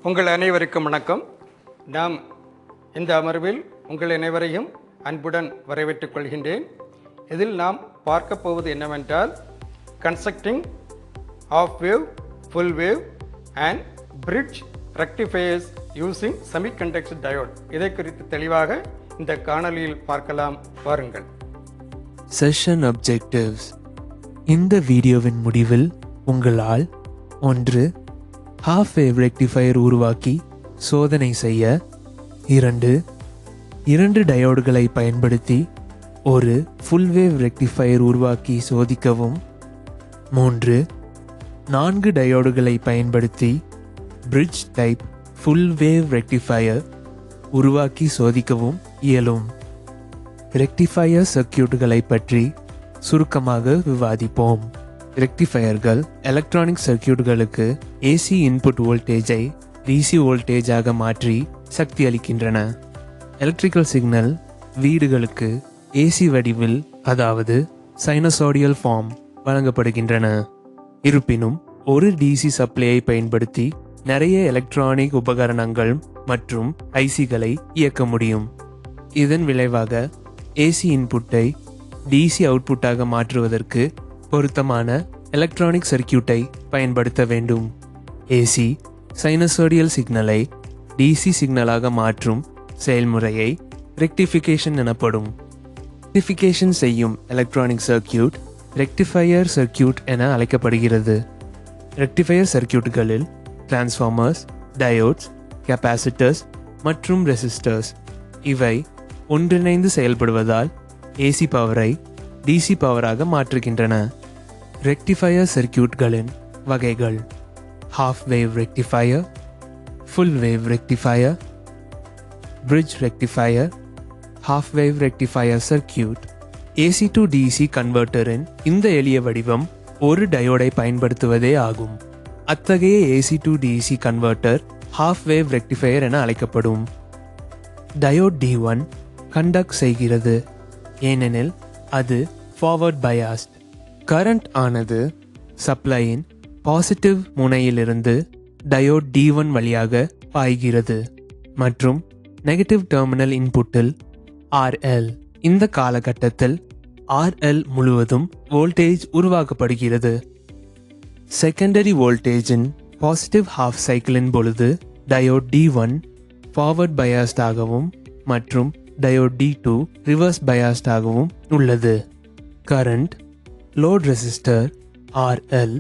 உங்கள் அனைவருக்கும் வணக்கம். நாம் இந்த அமர்வில் உங்கள் அனைவரையும் அன்புடன் வரவேற்றுக் கொள்கின்றேன். இதில் நாம் பார்க்க போவது என்னவென்றால் constructing of wave, full wave and bridge rectifiers using semiconductor diode. இதை குறித்து தெளிவாக இந்த காணொலியில் பார்க்கலாம். வாருங்கள். Session objectives. இந்த வீடியோவின் முடிவில் உங்களால் 1. ஹாஃப் வேவ் ரெக்டிஃபையர் உருவாக்கி சோதனை செய்ய, 2 டயோடுகளை பயன்படுத்தி ஒரு ஃபுல் வேவ் ரெக்டிஃபையர் உருவாக்கி சோதிக்கவும், 4 டயோடுகளை பயன்படுத்தி bridge type full wave rectifier உருவாக்கி சோதிக்கவும் இயலும். ரெக்டிஃபையர் சர்க்கியூட்டுகளை பற்றி சுருக்கமாக விவாதிப்போம். ரெக்டிஃபையர்கள் எலக்ட்ரானிக் சர்க்கியூட்களுக்கு ஏசி இன்புட் வோல்டேஜை டிசி வோல்டேஜாக மாற்றி சக்தி அளிக்கின்றன. எலக்ட்ரிக்கல் சிக்னல் வீடுகளுக்கு ஏசி வடிவில், அதாவது சைனசாய்டல் ஃபார்ம் வழங்கப்படுகின்றன. இருப்பினும் ஒரு டிசி சப்ளையை பயன்படுத்தி நிறைய எலக்ட்ரானிக் உபகரணங்கள் மற்றும் ஐசிகளை இயக்க முடியும். இதன் விளைவாக ஏசி இன்புட்டை டிசி அவுட்புட்டாக மாற்றுவதற்கு பொருத்தமான எலக்ட்ரானிக் சர்க்கியூட்டை பயன்படுத்த வேண்டும். ஏசி சைனசாய்டல் சிக்னலை டிசி சிக்னலாக மாற்றும் செயல்முறையை ரெக்டிஃபிகேஷன் எனப்படும். ரெக்டிஃபிகேஷன் செய்யும் எலக்ட்ரானிக் சர்க்கியூட் ரெக்டிஃபையர் சர்க்கியூட் என அழைக்கப்படுகிறது. ரெக்டிஃபையர் சர்க்கியூட்டுகளில் டிரான்ஸ்ஃபார்மர்ஸ், டயோட்ஸ், கெப்பாசிட்டர்ஸ் மற்றும் ரெசிஸ்டர்ஸ் இவை ஒன்றிணைந்து செயல்படுவதால் ஏசி பவரை டிசி பவராக மாற்றுகின்றன. ரெக்டிஃபையர் சர்க்கியூட்களின் வகைகள்: half wave rectifier, full wave rectifier, bridge rectifier, half wave rectifier circuit. AC to DC கன்வெர்ட்டரின் இந்த எளிய வடிவம் ஒரு டயோடை பயன்படுத்துவதே ஆகும். அத்தகைய AC to DC converter half wave rectifier என அழைக்கப்படும். டயோட் D1 கண்டக்ட் செய்கிறது, ஏனெனில் அது ஃபார்வர்ட் பயாஸ்ட். கரண்ட் ஆனது சப்ளையின் பாசிட்டிவ் முனையிலிருந்து டயோட் D1 வழியாக பாய்கிறது மற்றும் நெகட்டிவ் டெர்மினல் இன்புட்டில் RL. இந்த காலகட்டத்தில் RL முழுவதும் வோல்டேஜ் உருவாக்கப்படுகிறது. செகண்டரி வோல்டேஜின் பாசிட்டிவ் ஹாஃப் சைக்கிளின் பொழுது டயோட் D1 ஃபார்வர்ட் பயாஸ்ட் ஆகவும் மற்றும் டயோட் D2 ரிவர்ஸ் பயாஸ்ட் ஆகவும் உள்ளது. Current load resistor RL,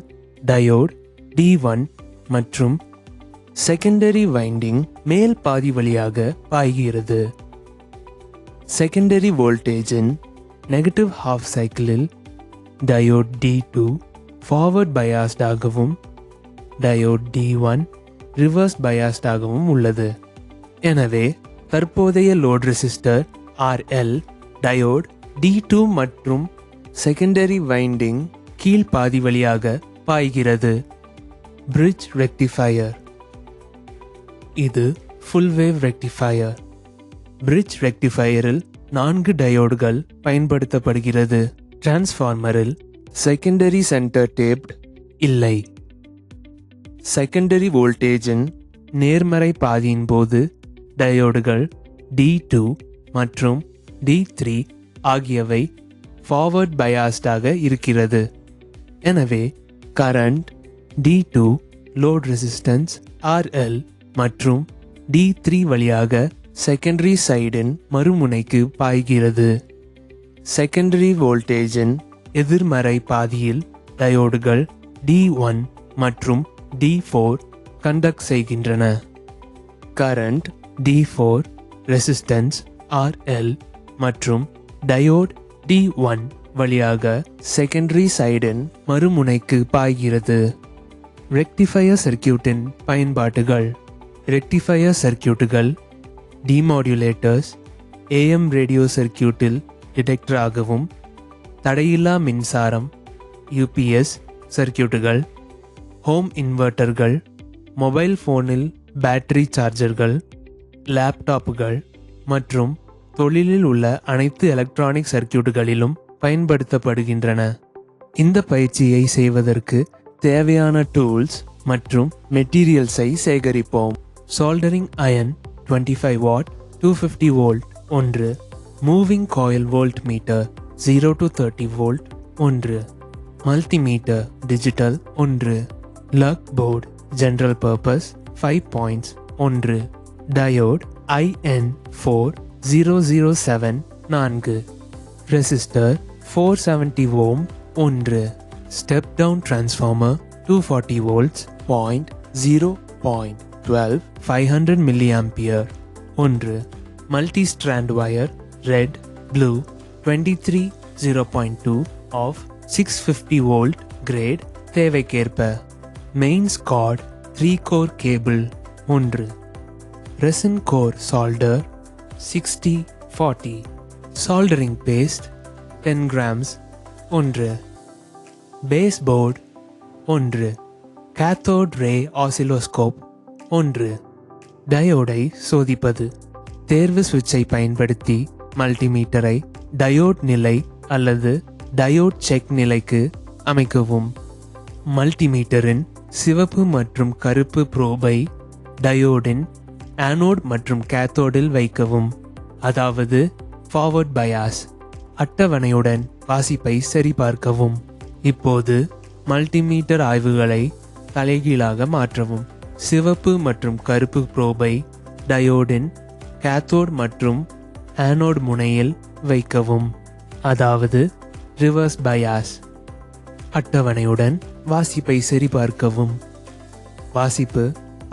diode D1 மற்றும் செகண்டரி வைண்டிங் மேல் பாதி வழியாக பாய்கிறது. செகண்டரி வோல்டேஜின் நெகட்டிவ் ஹாஃப் சைக்கிளில் டயோட் D2 ஃபார்வர்ட் பயாஸ்ட் ஆகவும் டயோட் D1 ரிவர்ஸ் பயாஸ்ட் ஆகவும் உள்ளது. எனவே தற்போதைய load resistor RL, diode D2 மற்றும் செகண்டரி வைண்டிங் கீழ் பாதி வழியாக பாய்கிறது. Bridge rectifier. இது ஃபுல் வேவ் ரெக்டிஃபையர். பிரிட்ஜ் ரெக்டிஃபையரில் 4 டயோடுகள் பயன்படுத்தப்படுகிறது. டிரான்ஸ்ஃபார்மரில் செகண்டரி சென்டர் டேப்ட் இல்லை. செகண்டரி வோல்டேஜின் நேர்மறை பாதியின் போது டயோடுகள் D2 மற்றும் D3 ஆகியவை ஃபார்வர்ட் பயாஸ்டாக இருக்கிறது. எனவே current D2 load resistance RL மற்றும் D3 வழியாக செகண்டரி சைடின் மறுமுனைக்கு பாய்கிறது. செகண்டரி வோல்டேஜின் எதிர்மறை பாதியில் டயோடுகள் D1 மற்றும் D4 கண்டக்ட் செய்கின்றன. கரண்ட் D4 ரெசிஸ்டன்ஸ் RL மற்றும் டயோட் D1 வழியாக செகண்டரி சைடின் மறுமுனைக்கு பாய்கிறது. ரெக்டிஃபையர் சர்க்கியூட்டின் பயன்பாடுகள். ரெக்டிஃபையர் சர்க்கியூட்டுகள் டிமாடுலேட்டர்ஸ், AM ரேடியோ சர்க்கியூட்டில் டிடெக்டராகவும், தடையில்லா மின்சாரம் UPS சர்க்கியூட்டுகள், ஹோம் இன்வெர்ட்டர்கள், மொபைல் ஃபோனில் பேட்டரி சார்ஜர்கள், லேப்டாப்புகள் மற்றும் தொழிலில் உள்ள அனைத்து எலக்ட்ரானிக் சர்க்கியூட்டுகளிலும் பயன்படுத்தப்படுகின்றன. இந்த பயிற்சியை செய்வதற்கு தேவையான டூல்ஸ் மற்றும் மெட்டீரியல்ஸை சேகரிப்போம். soldering iron 25 watt 250 volt ஒன்று, moving coil voltmeter 0 to 30 volt ஒன்று, multimeter digital ஒன்று, lug board general purpose 5 points ஒன்று, diode IN4007 4, resistor 470 ohm ஒன்று, step down transformer 240 volts 0.12 500 milliampere ஒன்று, multi-strand wire red blue 23 0.2 of 650 volt grade தேவைக்கேற்ப, mains cord 3 core cable ஒன்று, resin core solder 60-40, soldering paste 10 grams ஒன்று, base board ஒன்று, cathode ray oscilloscope ஒன்று. டயோடை சோதிப்பது. தேர்வு சுவிட்சை பயன்படுத்தி மல்டிமீட்டரை டயோட் நிலை அல்லது டயோட் செக் நிலைக்கு அமைக்கவும். மல்டிமீட்டரின் சிவப்பு மற்றும் கருப்பு ப்ரோபை டயோடின் ஆனோட் மற்றும் கேத்தோடில் வைக்கவும், அதாவது ஃபார்வர்ட் பயாஸ். அட்டவணையுடன் வாசிப்பை சரிபார்க்கவும். இப்போது மல்டிமீட்டர் ஆய்வுகளை தலைகீழாக மாற்றவும். சிவப்பு மற்றும் கருப்பு ப்ரோபை டயோடின் கேத்தோட் மற்றும் ஆனோட் முனையில் வைக்கவும், அதாவது ரிவர்ஸ் பயாஸ். அட்டவணையுடன் வாசிப்பை சரிபார்க்கவும். வாசிப்பு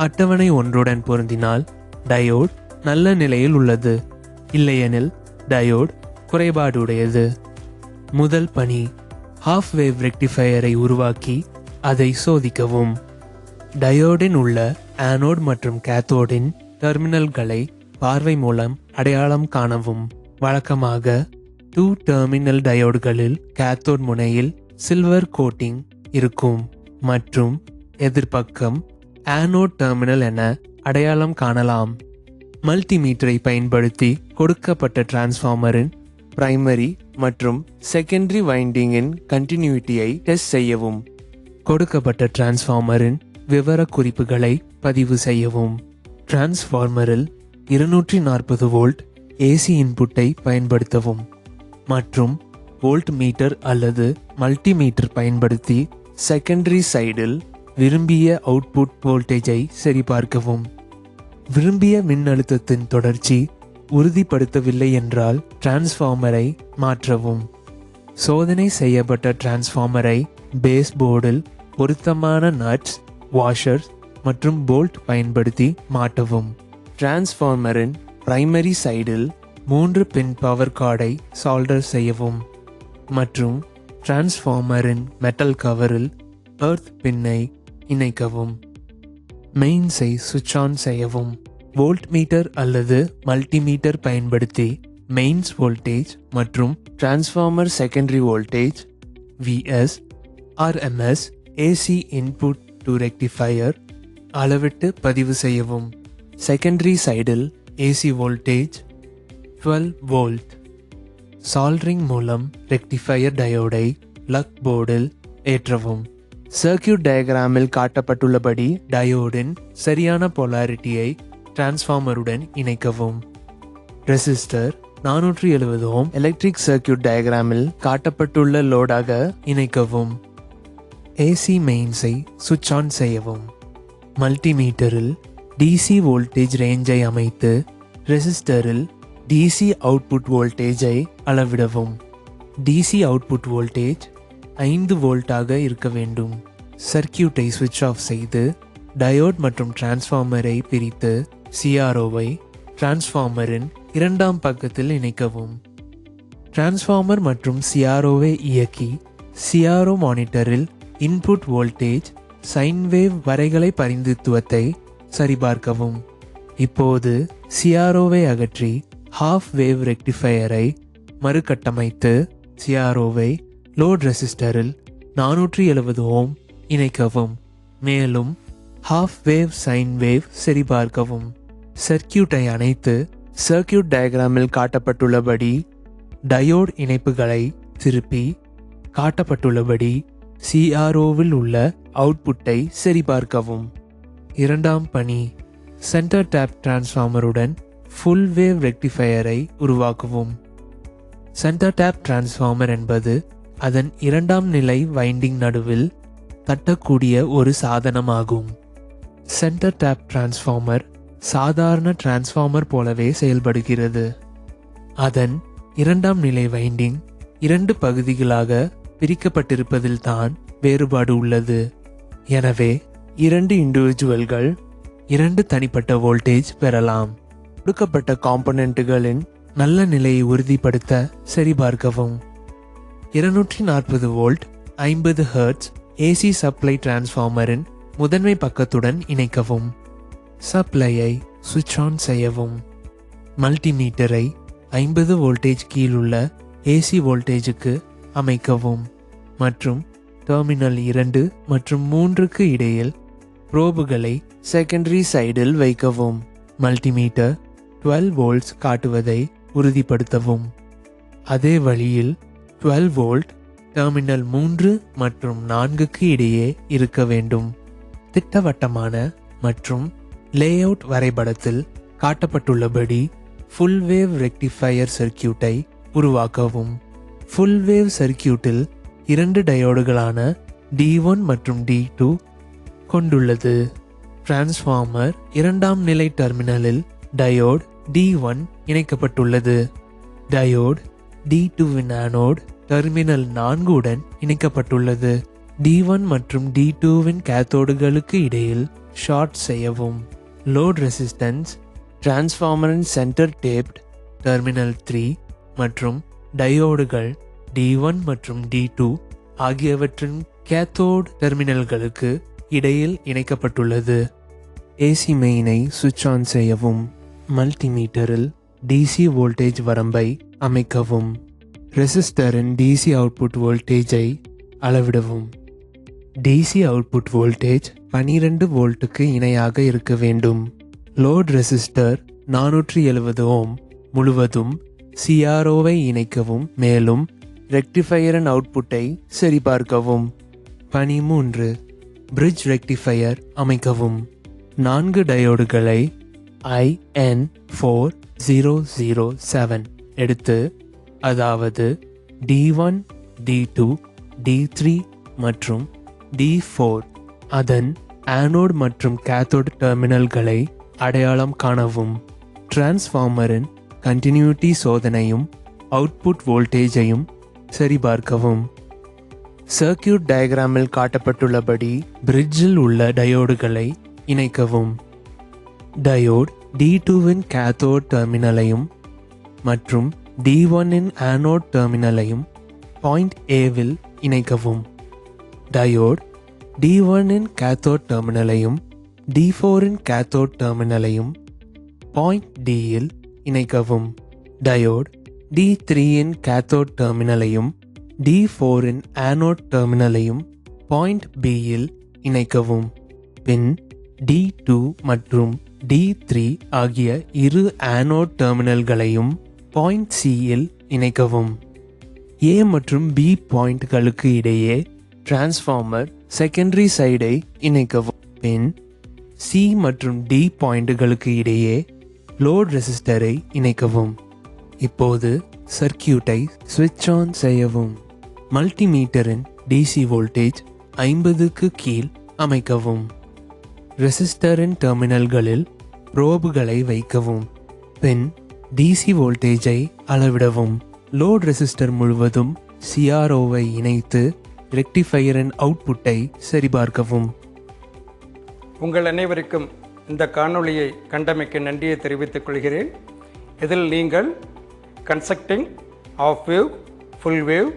அட்டவணை ஒன்றுடன் பொருந்தினால் டயோட் நல்ல நிலையில் உள்ளது, இல்லையெனில் டயோட் குறைபாடுடையது. முதல் பணி, ஹாஃப் வேவ் ரெக்டிஃபையரை உருவாக்கி அதை சோதிக்கவும். டயோடின் உள்ள ஆனோட் மற்றும் கேத்தோடின் டெர்மினல்களை பார்வை மூலம் அடையாளம் காணவும். வழக்கமாக 2 டெர்மினல் டயோட்களில் கேத்தோட் முனையில் சில்வர் கோட்டிங் இருக்கும் மற்றும் எதிர்ப்பக்கம் ஆனோட் டெர்மினல் என அடையாளம் காணலாம். மல்டிமீட்டரை பயன்படுத்தி கொடுக்கப்பட்ட டிரான்ஸ்ஃபார்மரின் பிரைமரி மற்றும் செகண்டரி வைண்டிங்கின் கண்டினியூட்டியை டெஸ்ட் செய்யவும். கொடுக்கப்பட்ட டிரான்ஸ்ஃபார்மரின் விவரக்குறிப்புகளை பதிவு செய்யவும். டிரான்ஸ்ஃபார்மரில் 240 வோல்ட் ஏசி இன்புட்டை பயன்படுத்தவும் மற்றும் வோல்ட் மீட்டர் அல்லது மல்டிமீட்டர் பயன்படுத்தி செகண்டரி சைடில் விரும்பிய அவுட்புட் வோல்டேஜை சரிபார்க்கவும். விரும்பிய மின்னழுத்தத்தின் தொடர்ச்சி உறுதிப்படுத்தவில்லை என்றால் டிரான்ஸ்ஃபார்மரை மாற்றவும். சோதனை செய்யப்பட்ட டிரான்ஸ்ஃபார்மரை பேஸ் போர்டில் பொருத்தமான நட்ஸ், வாஷர்ஸ் மற்றும் போல்ட் பயன்படுத்தி மாட்டவும். டிரான்ஸ்ஃபார்மரின் பிரைமரி சைடில் 3 பின் பவர் கார்டை சால்டர் செய்யவும் மற்றும் டிரான்ஸ்ஃபார்மரின் மெட்டல் கவரில் எர்த் பின்னை இணைக்கவும். மெயின்ஸை சுவிட்ச் ஆன் செய்யவும். வோல்ட் மீட்டர் அல்லது மல்டிமீட்டர் பயன்படுத்தி மெயின்ஸ் வோல்டேஜ் மற்றும் transformer secondary voltage VS, RMS, AC input to rectifier அளவிட்டு பதிவு செய்யவும். செகண்டரி சைடில் AC வோல்டேஜ் 12 வோல்ட். சால்டரிங் மூலம் ரெக்டிஃபையர் டயோடை லக் போர்டில் ஏற்றவும். சர்க்கியூட் டயக்ராமில் காட்டப்பட்டுள்ளபடி டயோடின் சரியான போலாரிட்டியை டிரான்ஸ்ஃபார்மருடன் இணைக்கவும். ரெசிஸ்டர் 470 ஓம் எலக்ட்ரிக் சர்க்கியூட் டயக்ராமில் காட்டப்பட்டுள்ள லோடாக இணைக்கவும். ஏசி மெயின்ஸை சுவிட்ச் ஆன் செய்யவும். மல்டிமீட்டரில் DC வோல்டேஜ் ரேஞ்சை அமைத்து ரெசிஸ்டரில் DC அவுட்புட் வோல்டேஜை அளவிடவும். DC அவுட்புட் வோல்டேஜ் 5 வோல்ட்டாக இருக்க வேண்டும். சர்க்கியூட்டை சுவிட்ச் ஆஃப் செய்து டயோட் மற்றும் டிரான்ஸ்ஃபார்மரை பிரித்து CROவை டிரான்ஸ்ஃபார்மரின் இரண்டாம் பக்கத்தில் இணைக்கவும். டிரான்ஸ்ஃபார்மர் மற்றும் CROவை இயக்கி CRO மானிட்டரில் இன்புட் வோல்டேஜ், சைன் வேவ் வரைகலை பரிந்துத்துவத்தை சரிபார்க்கவும். இப்போது CROவை அகற்றி ஹாஃப் வேவ் ரெக்டிஃபையரை மறுகட்டமைத்து CROவை லோட் ரெசிஸ்டரில் 470 ஓம் இணைக்கவும். மேலும் ஹாஃப் வேவ் சைன் வேவ் சரிபார்க்கவும். சர்க்கியூட்டை அணைத்து சர்க்கியூட் டயக்ராமில் காட்டப்பட்டுள்ளபடி டயோட் இணைப்புகளை திருப்பி காட்டப்பட்டுள்ளபடி CROவில் உள்ள அவுட்புட்டை சரிபார்க்கவும். இரண்டாம் பணி, சென்டர் டேப் டிரான்ஸ்ஃபார்மருடன் ஃபுல் வேவ் ரெக்டிஃபையரை உருவாக்கவும். சென்டர் டேப் டிரான்ஸ்ஃபார்மர் என்பது அதன் இரண்டாம் நிலை வைண்டிங் நடுவில் தட்டக்கூடிய ஒரு சாதனமாகும். சென்டர் டேப் டிரான்ஸ்ஃபார்மர் சாதாரண டிரான்ஸ்ஃபார்மர் போலவே செயல்படுகிறது. அதன் இரண்டாம் நிலை வைண்டிங் இரண்டு பகுதிகளாக பிரிக்கப்பட்டிருப்பதில் தான் வேறுபாடு உள்ளது. எனவே இரண்டு இண்டிவிஜுவல்கள் இரண்டு தனிப்பட்ட வோல்டேஜ் பெறலாம். கொடுக்கப்பட்ட காம்பனன்ட்டுகளின் நல்ல நிலையை உறுதிப்படுத்த சரிபார்க்கவும். 240 வோல்ட் 50 ஹெர்ட்ஸ் ஏசி சப்ளை டிரான்ஸ்ஃபார்மரின் முதன்மை பக்கத்துடன் இணைக்கவும். சப்ளையை சுவிட்ச் ஆன் செய்யவும். மல்டிமீட்டரை 50 வோல்டேஜ் கீழுள்ள ஏசி வோல்டேஜுக்கு அமைக்கவும் மற்றும் டெர்மினல் 2 மற்றும் 3க்கு இடையில் ப்ரோபுகளை செகண்டரி சைடில் வைக்கவும். மல்டிமீட்டர் 12 வோல்ட்ஸ் காட்டுவதை உறுதிப்படுத்தவும். அதே வழியில் 12 வோல்ட் டெர்மினல் 3 மற்றும் 4க்கு இடையே இருக்க வேண்டும். திட்டவட்டமான மற்றும் லேஅவுட் வரைபடத்தில் காட்டப்பட்டுள்ளபடி ஃபுல் வேவ் ரெக்டிஃபையர் சர்க்கியூட்டை உருவாக்கவும். ஃபுல் வேவ் சர்க்கியூட்டில் இரண்டு டயோடுகளான D1 மற்றும் D2 கொண்டுள்ளது. டிரான்ஸ்ஃபார்மர் இரண்டாம் நிலை டெர்மினலில் டயோட் D1 இணைக்கப்பட்டுள்ளது. டயோட் D2வின் ஆனோட் டெர்மினல் 4 உடன் இணைக்கப்பட்டுள்ளது. D1 மற்றும் D2வின் கேத்தோடுகளுக்கு இடையில் ஷார்ட் செய்யவும். லோட் ரெசிஸ்டன்ஸ் டிரான்ஸ்ஃபார்மரின் சென்டர் டேப்ட் டெர்மினல் 3 மற்றும் டயோடுகள் D1 மற்றும் D2 ஆகியவற்றின் கேத்தோடு டெர்மினல்களுக்கு இடையில் இணைக்கப்பட்டுள்ளது. ஏசி மெயினை சுவிட்ச் ஆன் செய்யவும். மல்டிமீட்டரில் டிசி வோல்டேஜ் வரம்பை அமைக்கவும். ரெசிஸ்டரின் டிசி அவுட்புட் வோல்டேஜை அளவிடவும். டிசி அவுட்புட் வோல்டேஜ் 12 வோல்ட்டுக்கு இணையாக இருக்க வேண்டும். லோட் ரெசிஸ்டர் 470 ஓம் முழுவதும் CROவை இணைக்கவும். மேலும் ரெக்டிஃபையரின் அவுட்புட்டை சரிபார்க்கவும். பணி 3 பிரிட்ஜ் ரெக்டிஃபையர் அமைக்கவும். 4 டயோடுகளை IN4007 எடுத்து, அதாவது D1, D2, D3 மற்றும் D4 அதன் ஆனோட் மற்றும் கேத்தோட் டெர்மினல்களை அடையாளம் காணவும். டிரான்ஸ்ஃபார்மரின் கண்டினியூட்டி சோதனையும் அவுட்புட் வோல்டேஜையும் சரிபார்க்கவும். சர்க்கியூட் டயக்ராமில் காட்டப்பட்டுள்ளபடி பிரிட்ஜில் உள்ள டயோடுகளை இணைக்கவும். டயோட் D2வின் கேத்தோட் டெர்மினலையும் மற்றும் D1இன் ஆனோட் டெர்மினலையும் பாயிண்ட் Aவில் இணைக்கவும். டயோட் D1இன் கேத்தோட் டெர்மினலையும் D4இன் கேத்தோட் டெர்மினலையும் பாயிண்ட் Dயில் இணைக்கவும். டயோட் D3இன் கேத்தோட் டெர்மினலையும் D4இன் ஆனோட் டெர்மினலையும் பாயிண்ட் Bயில் இணைக்கவும். பின் D2 மற்றும் D3 ஆகிய இரு ஆனோட் டெர்மினல்களையும் பாயிண்ட் Cயில் இணைக்கவும். A மற்றும் B பாயிண்ட்களுக்கு இடையே டிரான்ஸ்ஃபார்மர் செகண்டரி சைடை இணைக்கவும். பின் C மற்றும் D பாயிண்ட்களுக்கு இடையே லோட் ரெசிஸ்டரை இணைக்கவும். இப்போது சர்க்கியூட்டை சுவிட்ச் ஆன் செய்யவும். மல்டிமீட்டரின் டிசி வோல்டேஜ் 50க்கு கீழ் அமைக்கவும். ரெசிஸ்டரின் டெர்மினல்களில் ப்ரோபுகளை வைக்கவும். பின் டிசி வோல்டேஜை அளவிடவும். லோட் ரெசிஸ்டர் முழுவதும் CROவை இணைத்து ரெக்டிஃபையரின் அவுட்புட்டை சரிபார்க்கவும். உங்கள் அனைவருக்கும் இந்த காணொளியை கண்டமைக்கு நன்றியை தெரிவித்துக் கொள்கிறேன். இதில் நீங்கள் constructing of wave, full wave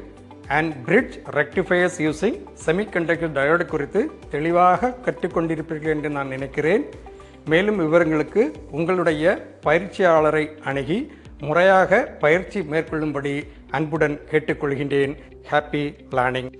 and bridge rectifiers using semiconductor diode குறித்து தெளிவாக கற்றுக்கொண்டிருப்பீர்கள் என்று நான் நினைக்கிறேன். மேலும் விவரங்களுக்கு உங்களுடைய பயிற்சியாளரை அணுகி முறையாக பயிற்சி மேற்கொள்ளும்படி அன்புடன் கேட்டுக்கொள்கின்றேன். Happy learning.